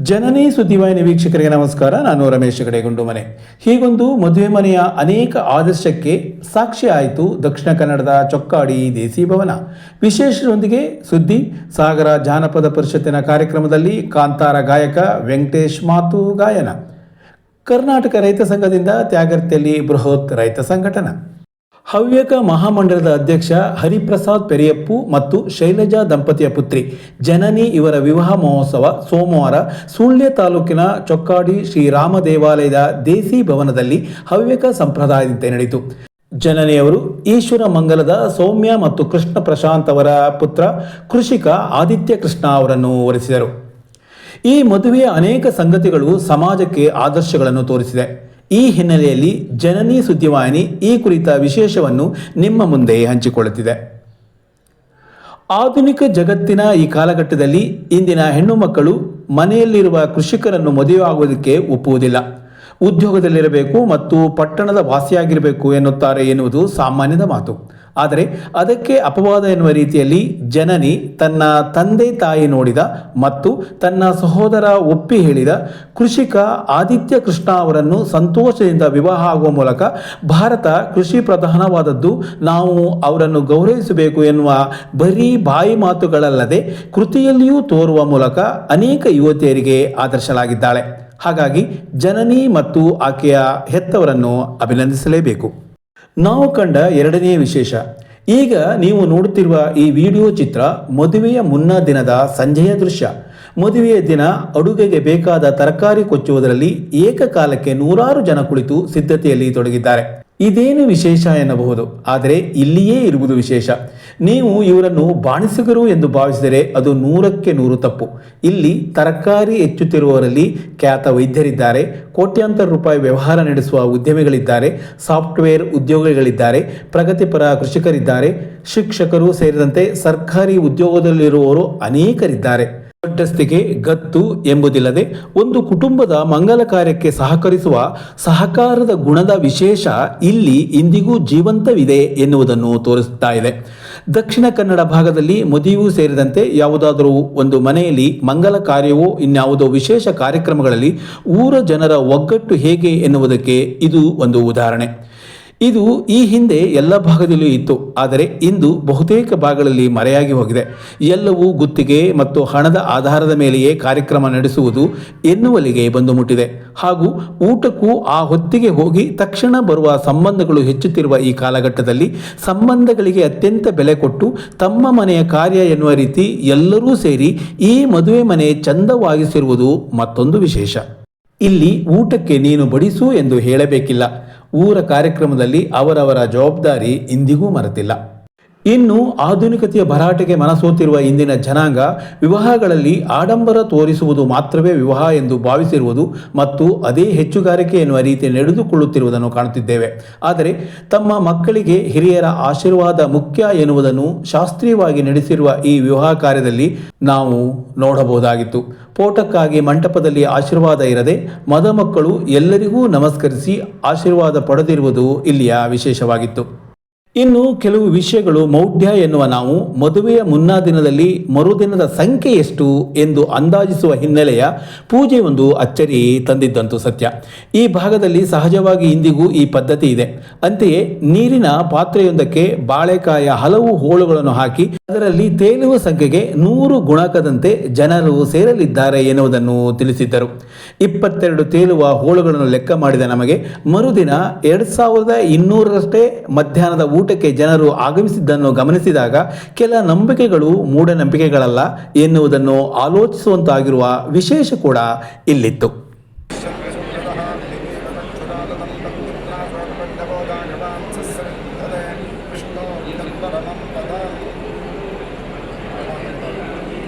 ಜನನಿ ಸುದ್ದಿವಾಹಿನಿ ವೀಕ್ಷಕರಿಗೆ ನಮಸ್ಕಾರ. ನಾನು ರಮೇಶ್ ಗಡೆಗುಂಡುಮನೆ. ಹೀಗೊಂದು ಮದುವೆ ಮನೆಯ ಅನೇಕ ಆದರ್ಶಕ್ಕೆ ಸಾಕ್ಷಿ ಆಯಿತು ದಕ್ಷಿಣ ಕನ್ನಡದ ಚೊಕ್ಕಾಡಿ ದೇಸಿ ಭವನ. ವಿಶೇಷದೊಂದಿಗೆ ಸುದ್ದಿ ಸಾಗರ ಜಾನಪದ ಪರಿಷತ್ತಿನ ಕಾರ್ಯಕ್ರಮದಲ್ಲಿ ಕಾಂತಾರ ಗಾಯಕ ವೆಂಕಟೇಶ್ ಮಾತು ಗಾಯನ. ಕರ್ನಾಟಕ ರೈತ ಸಂಘದಿಂದ ತ್ಯಾಗರ್ತಿಯಲ್ಲಿ ಬೃಹತ್ ರೈತ ಸಂಘಟನಾ. ಹವ್ಯಕ ಮಹಾಮಂಡಲದ ಅಧ್ಯಕ್ಷ ಹರಿಪ್ರಸಾದ್ ಪೆರಿಯಪ್ಪು ಮತ್ತು ಶೈಲಜಾ ದಂಪತಿಯ ಪುತ್ರಿ ಜನನಿ ಇವರ ವಿವಾಹ ಮಹೋತ್ಸವ ಸೋಮವಾರ ಸುಳ್ಯ ತಾಲೂಕಿನ ಚೊಕ್ಕಾಡಿ ಶ್ರೀರಾಮ ದೇವಾಲಯದ ದೇಸಿ ಭವನದಲ್ಲಿ ಹವ್ಯಕ ಸಂಪ್ರದಾಯದಂತೆ ನಡೆಯಿತು. ಜನನಿಯವರು ಈಶ್ವರ ಮಂಗಲದ ಸೌಮ್ಯ ಮತ್ತು ಕೃಷ್ಣ ಪ್ರಶಾಂತ್ ಅವರ ಪುತ್ರ ಕೃಷಿಕ ಆದಿತ್ಯ ಕೃಷ್ಣ ಅವರನ್ನು ವರಿಸಿದರು. ಈ ಮದುವೆಯ ಅನೇಕ ಸಂಗತಿಗಳು ಸಮಾಜಕ್ಕೆ ಆದರ್ಶಗಳನ್ನು ತೋರಿಸಿದೆ. ಈ ಹಿನ್ನೆಲೆಯಲ್ಲಿ ಜನನಿ ಸುದ್ದಿವಾಹಿನಿ ಈ ಕುರಿತ ವಿಶೇಷವನ್ನು ನಿಮ್ಮ ಮುಂದೆ ಹಂಚಿಕೊಳ್ಳುತ್ತಿದೆ. ಆಧುನಿಕ ಜಗತ್ತಿನ ಈ ಕಾಲಘಟ್ಟದಲ್ಲಿ ಇಂದಿನ ಹೆಣ್ಣು ಮಕ್ಕಳು ಮನೆಯಲ್ಲಿರುವ ಕೃಷಿಕರನ್ನು ಮದುವೆಯಾಗುವುದಕ್ಕೆ ಒಪ್ಪುವುದಿಲ್ಲ. ಉದ್ಯೋಗದಲ್ಲಿರಬೇಕು ಮತ್ತು ಪಟ್ಟಣದ ವಾಸಿಯಾಗಿರಬೇಕು ಎನ್ನುತ್ತಾರೆ ಎನ್ನುವುದು ಸಾಮಾನ್ಯದ ಮಾತು. ಆದರೆ ಅದಕ್ಕೆ ಅಪವಾದ ಎನ್ನುವ ರೀತಿಯಲ್ಲಿ ಜನನಿ ತನ್ನ ತಂದೆ ತಾಯಿ ನೋಡಿದ ಮತ್ತು ತನ್ನ ಸಹೋದರ ಒಪ್ಪಿ ಹೇಳಿದ ಕೃಷಿಕ ಆದಿತ್ಯ ಕೃಷ್ಣ ಅವರನ್ನು ಸಂತೋಷದಿಂದ ವಿವಾಹ ಆಗುವ ಮೂಲಕ ಭಾರತ ಕೃಷಿ ಪ್ರಧಾನವಾದದ್ದು, ನಾವು ಅವರನ್ನು ಗೌರವಿಸಬೇಕು ಎನ್ನುವ ಬರೀ ಬಾಯಿ ಮಾತುಗಳಲ್ಲದೆ ಕೃತಿಯಲ್ಲಿಯೂ ತೋರುವ ಮೂಲಕ ಅನೇಕ ಯುವತಿಯರಿಗೆ ಆದರ್ಶಲಾಗಿದ್ದಾಳೆ. ಹಾಗಾಗಿ ಜನನಿ ಮತ್ತು ಆಕೆಯ ಹೆತ್ತವರನ್ನು ಅಭಿನಂದಿಸಲೇಬೇಕು. ನಾವು ಕಂಡ ಎರಡನೆಯ ವಿಶೇಷ. ಈಗ ನೀವು ನೋಡುತ್ತಿರುವ ಈ ವಿಡಿಯೋ ಚಿತ್ರ ಮದುವೆಯ ಮುನ್ನಾ ದಿನದ ಸಂಜೆಯ ದೃಶ್ಯ. ಮದುವೆಯ ದಿನ ಅಡುಗೆಗೆ ಬೇಕಾದ ತರಕಾರಿ ಕೊಚ್ಚುವುದರಲ್ಲಿ ಏಕಕಾಲಕ್ಕೆ ನೂರಾರು ಜನ ಕುಳಿತು ಸಿದ್ಧತೆಯಲ್ಲಿ ತೊಡಗಿದ್ದಾರೆ. ಇದೇನು ವಿಶೇಷ ಎನ್ನಬಹುದು, ಆದರೆ ಇಲ್ಲಿಯೇ ಇರುವುದು ವಿಶೇಷ. ನೀವು ಇವರನ್ನು ಬಾಣಿಸಿಗರು ಎಂದು ಭಾವಿಸಿದರೆ ಅದು 100ಕ್ಕೆ 100 ತಪ್ಪು. ಇಲ್ಲಿ ತರಕಾರಿ ಹೆಚ್ಚುತ್ತಿರುವವರಲ್ಲಿ ಖ್ಯಾತ ವೈದ್ಯರಿದ್ದಾರೆ, ಕೋಟ್ಯಾಂತರ ರೂಪಾಯಿ ವ್ಯವಹಾರ ನಡೆಸುವ ಉದ್ಯಮಿಗಳಿದ್ದಾರೆ, ಸಾಫ್ಟ್ವೇರ್ ಉದ್ಯೋಗಿಗಳಿದ್ದಾರೆ, ಪ್ರಗತಿಪರ ಕೃಷಿಕರಿದ್ದಾರೆ, ಶಿಕ್ಷಕರು ಸೇರಿದಂತೆ ಸರ್ಕಾರಿ ಉದ್ಯೋಗದಲ್ಲಿರುವವರು ಅನೇಕರಿದ್ದಾರೆ. ದೊಡ್ಡಸ್ತಿಗೆ ಗತ್ತು ಎಂಬುದಿಲ್ಲದೆ ಒಂದು ಕುಟುಂಬದ ಮಂಗಲ ಕಾರ್ಯಕ್ಕೆ ಸಹಕರಿಸುವ ಸಹಕಾರದ ಗುಣದ ವಿಶೇಷ ಇಲ್ಲಿ ಇಂದಿಗೂ ಜೀವಂತವಿದೆ ಎನ್ನುವುದನ್ನು ತೋರಿಸುತ್ತಾ ಇದೆ. ದಕ್ಷಿಣ ಕನ್ನಡ ಭಾಗದಲ್ಲಿ ಮದುವೆಯೂ ಸೇರಿದಂತೆ ಯಾವುದಾದರೂ ಒಂದು ಮನೆಯಲ್ಲಿ ಮಂಗಲ ಕಾರ್ಯವೋ ಇನ್ಯಾವುದೋ ವಿಶೇಷ ಕಾರ್ಯಕ್ರಮಗಳಲ್ಲಿ ಊರ ಜನರ ಒಗ್ಗಟ್ಟು ಹೇಗೆ ಎನ್ನುವುದಕ್ಕೆ ಇದು ಒಂದು ಉದಾಹರಣೆ. ಇದು ಈ ಹಿಂದೆ ಎಲ್ಲ ಭಾಗದಲ್ಲೂ ಇತ್ತು, ಆದರೆ ಇಂದು ಬಹುತೇಕ ಭಾಗಗಳಲ್ಲಿ ಮರೆಯಾಗಿ ಹೋಗಿದೆ. ಎಲ್ಲವೂ ಗುತ್ತಿಗೆ ಮತ್ತು ಹಣದ ಆಧಾರದ ಮೇಲೆಯೇ ಕಾರ್ಯಕ್ರಮ ನಡೆಸುವುದು ಎನ್ನುವಲ್ಲಿಗೆ ಬಂದು ಮುಟ್ಟಿದೆ. ಹಾಗೂ ಊಟಕ್ಕೂ ಆ ಹೊತ್ತಿಗೆ ಹೋಗಿ ತಕ್ಷಣ ಬರುವ ಸಂಬಂಧಗಳು ಹೆಚ್ಚುತ್ತಿರುವ ಈ ಕಾಲಘಟ್ಟದಲ್ಲಿ ಸಂಬಂಧಗಳಿಗೆ ಅತ್ಯಂತ ಬೆಲೆ ಕೊಟ್ಟು ತಮ್ಮ ಮನೆಯ ಕಾರ್ಯ ಎನ್ನುವ ರೀತಿ ಎಲ್ಲರೂ ಸೇರಿ ಈ ಮದುವೆ ಮನೆ ಚಂದವಾಗಿಸಿರುವುದು ಮತ್ತೊಂದು ವಿಶೇಷ. ಇಲ್ಲಿ ಊಟಕ್ಕೆ ನೀನು ಬಡಿಸು ಎಂದು ಹೇಳಬೇಕಿಲ್ಲ. ಊರ ಕಾರ್ಯಕ್ರಮದಲ್ಲಿ ಅವರವರ ಜವಾಬ್ದಾರಿ ಇಂದಿಗೂ ಮರೆತಿಲ್ಲ. ಇನ್ನು ಆಧುನಿಕತೆಯ ಭರಾಟೆಗೆ ಮನಸೋತಿರುವ ಇಂದಿನ ಜನಾಂಗ ವಿವಾಹಗಳಲ್ಲಿ ಆಡಂಬರ ತೋರಿಸುವುದು ಮಾತ್ರವೇ ವಿವಾಹ ಎಂದು ಭಾವಿಸಿರುವುದು ಮತ್ತು ಅದೇ ಹೆಚ್ಚುಗಾರಿಕೆ ಎನ್ನುವ ರೀತಿ ನಡೆದುಕೊಳ್ಳುತ್ತಿರುವುದನ್ನು ಕಾಣುತ್ತಿದ್ದೇವೆ. ಆದರೆ ತಮ್ಮ ಮಕ್ಕಳಿಗೆ ಹಿರಿಯರ ಆಶೀರ್ವಾದ ಮುಖ್ಯ ಎನ್ನುವುದನ್ನು ಶಾಸ್ತ್ರೀಯವಾಗಿ ನಡೆಸಿರುವ ಈ ವಿವಾಹ ಕಾರ್ಯದಲ್ಲಿ ನಾವು ನೋಡಬಹುದಾಗಿತ್ತು. ಫೋಟೋಕ್ಕಾಗಿ ಮಂಟಪದಲ್ಲಿ ಆಶೀರ್ವಾದ ಇರದೆ ಮದುಮಕ್ಕಳು ಎಲ್ಲರಿಗೂ ನಮಸ್ಕರಿಸಿ ಆಶೀರ್ವಾದ ಪಡೆದಿರುವುದು ಇಲ್ಲಿಯ ವಿಶೇಷವಾಗಿತ್ತು. ಇನ್ನು ಕೆಲವು ವಿಷಯಗಳು ಮೌಢ್ಯ ಎನ್ನುವ ನಾವು ಮದುವೆಯ ಮುನ್ನಾ ದಿನದಲ್ಲಿ ಮರುದಿನದ ಸಂಖ್ಯೆ ಎಷ್ಟು ಎಂದು ಅಂದಾಜಿಸುವ ಹಿನ್ನೆಲೆಯ ಪೂಜೆ ಒಂದು ಅಚ್ಚರಿ ತಂದಿದ್ದಂತೂ ಸತ್ಯ. ಈ ಭಾಗದಲ್ಲಿ ಸಹಜವಾಗಿ ಇಂದಿಗೂ ಈ ಪದ್ಧತಿ ಇದೆ. ಅಂತೆಯೇ ನೀರಿನ ಪಾತ್ರೆಯೊಂದಕ್ಕೆ ಬಾಳೆಕಾಯ ಹಲವು ಹೋಳುಗಳನ್ನು ಹಾಕಿ ಅದರಲ್ಲಿ ತೇಲುವ ಸಂಖ್ಯೆಗೆ 100 ಗುಣಕದಂತೆ ಜನರು ಸೇರಲಿದ್ದಾರೆ ಎನ್ನುವುದನ್ನು ತಿಳಿಸಿದ್ದರು. 22 ತೇಲುವ ಹೋಳುಗಳನ್ನು ಲೆಕ್ಕ ಮಾಡಿದ ನಮಗೆ ಮರುದಿನ 2200ರಷ್ಟೇ ಮಧ್ಯಾಹ್ನದ ಊಟಕ್ಕೆ ಜನರು ಆಗಮಿಸಿದ್ದನ್ನು ಗಮನಿಸಿದಾಗ ಕೆಲ ನಂಬಿಕೆಗಳು ಮೂಢನಂಬಿಕೆಗಳಲ್ಲ ಎನ್ನುವುದನ್ನು ಆಲೋಚಿಸುವಂತಾಗಿರುವ ವಿಶೇಷ ಕೂಡ ಇಲ್ಲಿತ್ತು.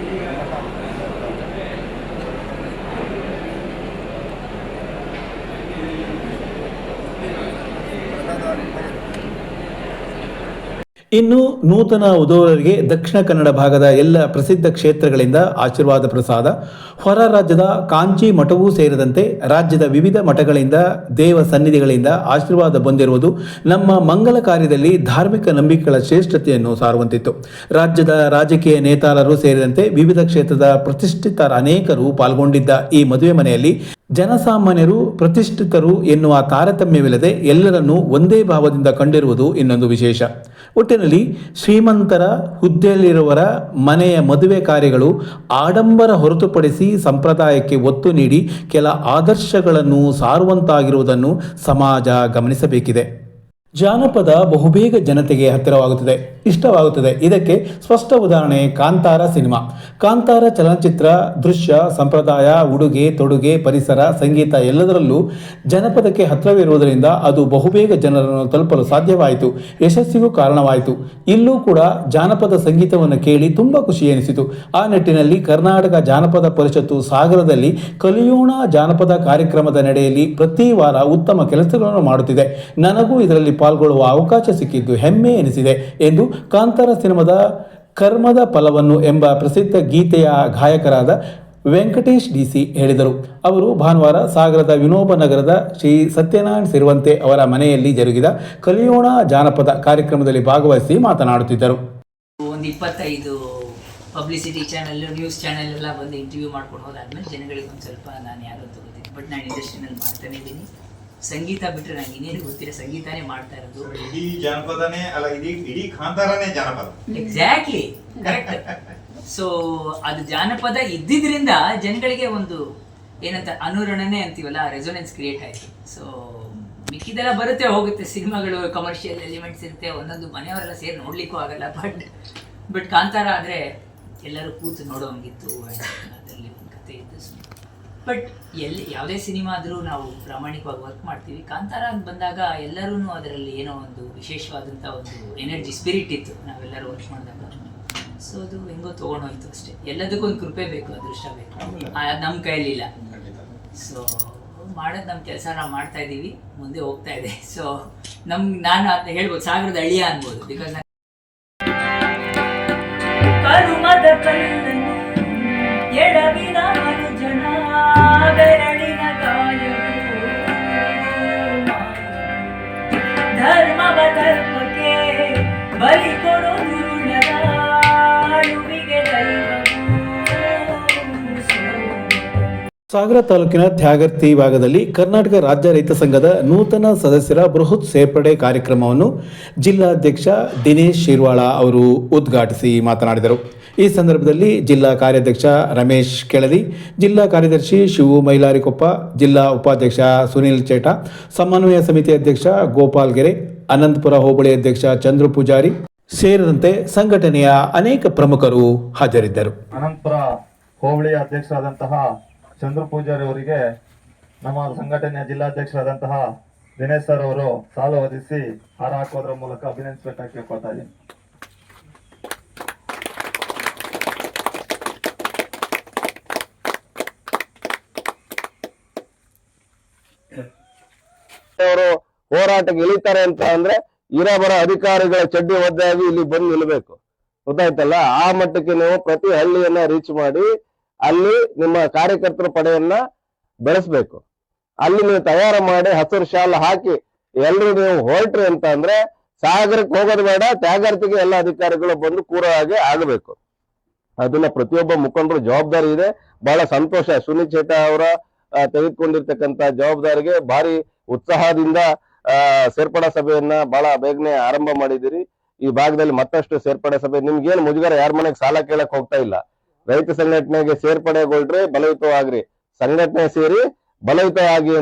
ಇನ್ನು ನೂತನ ವಧುವರರಿಗೆ ದಕ್ಷಿಣ ಕನ್ನಡ ಭಾಗದ ಎಲ್ಲ ಪ್ರಸಿದ್ಧ ಕ್ಷೇತ್ರಗಳಿಂದ ಆಶೀರ್ವಾದ ಪ್ರಸಾದ, ಹೊರ ರಾಜ್ಯದ ಕಾಂಚಿ ಮಠವೂ ಸೇರಿದಂತೆ ರಾಜ್ಯದ ವಿವಿಧ ಮಠಗಳಿಂದ ದೇವ ಸನ್ನಿಧಿಗಳಿಂದ ಆಶೀರ್ವಾದ ಬಂದಿರುವುದು ನಮ್ಮ ಮಂಗಲ ಕಾರ್ಯದಲ್ಲಿ ಧಾರ್ಮಿಕ ನಂಬಿಕೆಗಳ ಶ್ರೇಷ್ಠತೆಯನ್ನು ಸಾರುವಂತಿತ್ತು. ರಾಜ್ಯದ ರಾಜಕೀಯ ನೇತಾರರು ಸೇರಿದಂತೆ ವಿವಿಧ ಕ್ಷೇತ್ರದ ಪ್ರತಿಷ್ಠಿತರ ಅನೇಕರು ಪಾಲ್ಗೊಂಡಿದ್ದ ಈ ಮದುವೆ ಮನೆಯಲ್ಲಿ ಜನಸಾಮಾನ್ಯರು ಪ್ರತಿಷ್ಠಿತರು ಎನ್ನುವ ತಾರತಮ್ಯವಿಲ್ಲದೆ ಎಲ್ಲರನ್ನೂ ಒಂದೇ ಭಾವದಿಂದ ಕಂಡಿರುವುದು ಇನ್ನೊಂದು ವಿಶೇಷ. ಒಟ್ಟಿನಲ್ಲಿ ಶ್ರೀಮಂತರ ಹುದ್ದೆಯಲ್ಲಿರುವವರ ಮನೆಯ ಮದುವೆ ಕಾರ್ಯಗಳು ಆಡಂಬರ ಹೊರತುಪಡಿಸಿ ಸಂಪ್ರದಾಯಕ್ಕೆ ಒತ್ತು ನೀಡಿ ಕೆಲ ಆದರ್ಶಗಳನ್ನು ಸಾರುವಂತಾಗಿರುವುದನ್ನು ಸಮಾಜ ಗಮನಿಸಬೇಕಿದೆ. ಜಾನಪದ ಬಹುಬೇಗ ಜನತೆಗೆ ಹತ್ತಿರವಾಗುತ್ತದೆ, ಇಷ್ಟವಾಗುತ್ತದೆ. ಇದಕ್ಕೆ ಸ್ಪಷ್ಟ ಉದಾಹರಣೆ ಕಾಂತಾರ ಸಿನಿಮಾ. ಕಾಂತಾರ ಚಲನಚಿತ್ರ ದೃಶ್ಯ, ಸಂಪ್ರದಾಯ, ಉಡುಗೆ ತೊಡುಗೆ, ಪರಿಸರ, ಸಂಗೀತ ಎಲ್ಲದರಲ್ಲೂ ಜನಪದಕ್ಕೆ ಹತ್ತಿರವಿರುವುದರಿಂದ ಅದು ಬಹುಬೇಗ ಜನರನ್ನು ತಲುಪಲು ಸಾಧ್ಯವಾಯಿತು, ಯಶಸ್ಸಿಗೂ ಕಾರಣವಾಯಿತು. ಇಲ್ಲೂ ಕೂಡ ಜಾನಪದ ಸಂಗೀತವನ್ನು ಕೇಳಿ ತುಂಬ ಖುಷಿ ಎನಿಸಿತು. ಆ ನಿಟ್ಟಿನಲ್ಲಿ ಕರ್ನಾಟಕ ಜಾನಪದ ಪರಿಷತ್ತು ಸಾಗರದಲ್ಲಿ ಕಲಿಯೋಣ ಜಾನಪದ ಕಾರ್ಯಕ್ರಮದ ನಡೆಯಲ್ಲಿ ಪ್ರತಿ ವಾರ ಉತ್ತಮ ಕೆಲಸಗಳನ್ನು ಮಾಡುತ್ತಿದೆ. ನನಗೂ ಇದರಲ್ಲಿ ಪಾಲ್ಗೊಳ್ಳುವ ಅವಕಾಶ ಸಿಕ್ಕಿದ್ದು ಹೆಮ್ಮೆ ಎನಿಸಿದೆ ಎಂದು ಕಾಂತಾರ ಸಿನಿಮಾದ ಕರ್ಮದ ಫಲವನ್ನು ಎಂಬ ಪ್ರಸಿದ್ಧ ಗೀತೆಯ ಗಾಯಕರಾದ ವೆಂಕಟೇಶ್ ಡಿಸಿ ಹೇಳಿದರು. ಅವರು ಭಾನುವಾರ ಸಾಗರದ ವಿನೋಬ ನಗರದ ಶ್ರೀ ಸತ್ಯನಾರಾಯಣ ಸಿರುವಂತೆ ಅವರ ಮನೆಯಲ್ಲಿ ಜರುಗಿದ ಕಲಿಯೋಣ ಜಾನಪದ ಕಾರ್ಯಕ್ರಮದಲ್ಲಿ ಭಾಗವಹಿಸಿ ಮಾತನಾಡುತ್ತಿದ್ದರು. ಒಂದು 25 ಪಬ್ಲಿಸಿಟಿ ಚಾನಲ್, ನ್ಯೂಸ್ ಚಾನಲ್ ಎಲ್ಲ ಬಂದು ಇಂಟರ್ವ್ಯೂ ಮಾಡ್ಕೊಂಡು ಹೋದಾದ್ಮೇಲೆ ಜನಗಳಿಗೆ ಒಂದು ಸ್ವಲ್ಪ ನಾನು ಯಾರು ಅಂತ ಗೊತ್ತಿತ್ತು. ಬಟ್ ನಾನು ಇಂಡಸ್ಟ್ರಿನಲ್ಲಿ ಮಾಡ್ತಾನೆ ಇದ್ದೀನಿ. ಸಂಗೀತ ಬಿಟ್ಟರೆ ನಂಗೆ ಇನ್ನೇನು ಗೊತ್ತಿಲ್ಲ, ಸಂಗೀತನೇ ಮಾಡ್ತಾ ಇರೋದು. ಇಡೀ ಜಾನಪದನೇ ಅಲ್ಲ, ಇಡೀ ಕಾಂತಾರನೇ ಜಾನಪದ. Exactly correct. ಸೊ ಅದು ಜಾನಪದ ಇದ್ದಿದ್ರಿಂದ ಜನಗಳಿಗೆ ಒಂದು ಏನಂತ ಅನುರಣನೆ ಅಂತೀವಲ್ಲ, ರೆಸೊನೆನ್ಸ್ ಕ್ರಿಯೇಟ್ ಆಯಿತು. ಸೊ ಮಿಕ್ಕಿದೆಲ್ಲ ಬರುತ್ತೆ ಹೋಗುತ್ತೆ, ಸಿನಿಮಾಗಳು ಕಮರ್ಷಿಯಲ್ ಎಲಿಮೆಂಟ್ಸ್ ಇರುತ್ತೆ, ಒಂದೊಂದು ಮನೆಯವರೆಲ್ಲ ಸೇರಿ ನೋಡ್ಲಿಕ್ಕೂ ಆಗಲ್ಲ. ಬಟ್ ಕಾಂತಾರ ಆದರೆ ಎಲ್ಲರೂ ಕೂತು ನೋಡೋಂಗಿತ್ತು. ಅದರಲ್ಲಿ ಒಂದು ಕತೆ ಇದ್ದು. ಬಟ್ ಯಾವುದೇ ಸಿನಿಮಾ ಆದರೂ ನಾವು ಪ್ರಾಮಾಣಿಕವಾಗಿ ವರ್ಕ್ ಮಾಡ್ತೀವಿ. ಕಾಂತಾರ ಅಂತ ಬಂದಾಗ ಎಲ್ಲರೂ ಅದರಲ್ಲಿ ಏನೋ ಒಂದು ವಿಶೇಷವಾದಂಥ ಒಂದು ಎನರ್ಜಿ, ಸ್ಪಿರಿಟ್ ಇತ್ತು ನಾವೆಲ್ಲರೂ ವರ್ಕ್ ಮಾಡಿದಾಗ. ಸೊ ಅದು ಹೆಂಗೋ ತೊಗೊಂಡೋಯ್ತು ಅಷ್ಟೇ. ಎಲ್ಲದಕ್ಕೂ ಒಂದು ಕೃಪೆ ಬೇಕು, ಅದೃಷ್ಟ ಬೇಕು, ಅದು ನಮ್ಮ ಕೈಯಲ್ಲಿಲ್ಲ. ಸೊ ಮಾಡೋದು ನಮ್ಮ ಕೆಲಸ ನಾವು ಮಾಡ್ತಾ ಇದ್ದೀವಿ, ಮುಂದೆ ಹೋಗ್ತಾ ಇದೆ. ಸೊ ನಾನು ಅಂತ ಹೇಳ್ಬೋದು, ಸಾಗರದ ಅಳಿಯ ಅನ್ಬೋದು. ಬಿಕಾಸ್ ಎಡವಿನ ಮನುಜನ ಬೆರಳಿನ ಗಾಯವು ಧರ್ಮವ ಧರ್ಮಕ್ಕೆ ಬಲಿ ಕೊಡು ನುಡಿಗೆ ಸಾಗರ ತಾಲೂಕಿನ ತ್ಯಾಗರ್ತಿ ಭಾಗದಲ್ಲಿ ಕರ್ನಾಟಕ ರಾಜ್ಯ ರೈತ ಸಂಘದ ನೂತನ ಸದಸ್ಯರ ಬೃಹತ್ ಸೇರ್ಪಡೆ ಕಾರ್ಯಕ್ರಮವನ್ನು ಜಿಲ್ಲಾಧ್ಯಕ್ಷ ದಿನೇಶ್ ಶಿರ್ವಾಳ ಅವರು ಉದ್ಘಾಟಿಸಿ ಮಾತನಾಡಿದರು. ಈ ಸಂದರ್ಭದಲ್ಲಿ ಜಿಲ್ಲಾ ಕಾರ್ಯಾಧ್ಯಕ್ಷ ರಮೇಶ್ ಕೆಳದಿ, ಜಿಲ್ಲಾ ಕಾರ್ಯದರ್ಶಿ ಶಿವು ಮೈಲಾರಿಕೊಪ್ಪ, ಜಿಲ್ಲಾ ಉಪಾಧ್ಯಕ್ಷ ಸುನಿಲ್ ಚೇಟ, ಸಮನ್ವಯ ಸಮಿತಿ ಅಧ್ಯಕ್ಷ ಗೋಪಾಲ್ ಗೆರೆ, ಅನಂತಪುರ ಹೋಬಳಿ ಅಧ್ಯಕ್ಷ ಚಂದ್ರು ಪೂಜಾರಿ ಸೇರಿದಂತೆ ಸಂಘಟನೆಯ ಅನೇಕ ಪ್ರಮುಖರು ಹಾಜರಿದ್ದರು. ಅನಂತಪುರ ಹೋಬಳಿಯ ಅಧ್ಯಕ್ಷರಾದಂತಹ ಚಂದ್ರು ಪೂಜಾರಿ ಅವರಿಗೆ ನಮ್ಮ ಸಂಘಟನೆಯ ಜಿಲ್ಲಾಧ್ಯಕ್ಷರಾದಂತಹ ದಿನೇಶ್ ಸರ್ ಅವರು ಸಾಲು ಹೊದಿಸಿ ಹಾರ ಹಾಕೋದ್ರ ಮೂಲಕ ಅಭಿನಂದಿಸಬೇಕಾಗಿ ಕೇಳ್ಕೊಳ್ತಾ ಇದ್ದೀನಿ. ಅವರು ಹೋರಾಟಕ್ಕೆ ಇಳಿತಾರೆ ಅಂತ ಅಂದ್ರೆ ಇರಬರ ಅಧಿಕಾರಿಗಳ ಚಡ್ಡಿ ಒದ್ದೆಯಾಗಿ ಇಲ್ಲಿ ಬಂದು ನಿಲ್ಬೇಕು, ಗೊತ್ತಾಯ್ತಲ್ಲ. ಆ ಮಟ್ಟಕ್ಕೆ ನೀವು ಪ್ರತಿ ಹಳ್ಳಿಯನ್ನ ರೀಚ್ ಮಾಡಿ ಅಲ್ಲಿ ನಿಮ್ಮ ಕಾರ್ಯಕರ್ತರ ಪಡೆಯನ್ನ ಬೆಳೆಸ್ಬೇಕು. ಅಲ್ಲಿ ನೀವು ತಯಾರು ಮಾಡಿ ಹಸಿರು ಶಾಲ ಹಾಕಿ ಎಲ್ರು ನೀವು ಹೊರಟ್ರಿ ಅಂತ ಅಂದ್ರೆ ಸಾಗರಕ್ಕೆ ಹೋಗೋದು ಬೇಡ, ತ್ಯಾಗರ್ತಿಗೆ ಎಲ್ಲ ಅಧಿಕಾರಿಗಳು ಬಂದು ಕೂರೋ ಹಾಗೆ ಆಗಬೇಕು. ಅದನ್ನ ಪ್ರತಿಯೊಬ್ಬ ಮುಖಂಡರು ಜವಾಬ್ದಾರಿ ಇದೆ. ಬಹಳ ಸಂತೋಷ, ಸುನಿಲ್ ಚೇಟ ಅವರ ತೆಗೆದುಕೊಂಡಿರ್ತಕ್ಕಂಥ ಜವಾಬ್ದಾರಿಗೆ ಭಾರಿ ಉತ್ಸಾಹದಿಂದ ಸೇರ್ಪಡಾ ಸಭೆಯನ್ನ ಬಹಳ ಬೇಗನೆ ಆರಂಭ ಮಾಡಿದಿರಿ. ಈ ಭಾಗದಲ್ಲಿ ಮತ್ತಷ್ಟು ಸೇರ್ಪಡೆ ಸಭೆ, ನಿಮ್ಗೇನು ಮುಜುಗರ, ಯಾರ ಮನೆಗೆ ಸಾಲ ಕೇಳಕ್ ಹೋಗ್ತಾ ಇಲ್ಲ. ರೈತ ಸಂಘಟನೆಗೆ ಸೇರ್ಪಡೆಗೊಳ್ರಿ, ಬಲಯುತವಾಗ್ರಿ, ಸಂಘಟನೆ ಸೇರಿ ಬಲಯುತ ಆಗಿ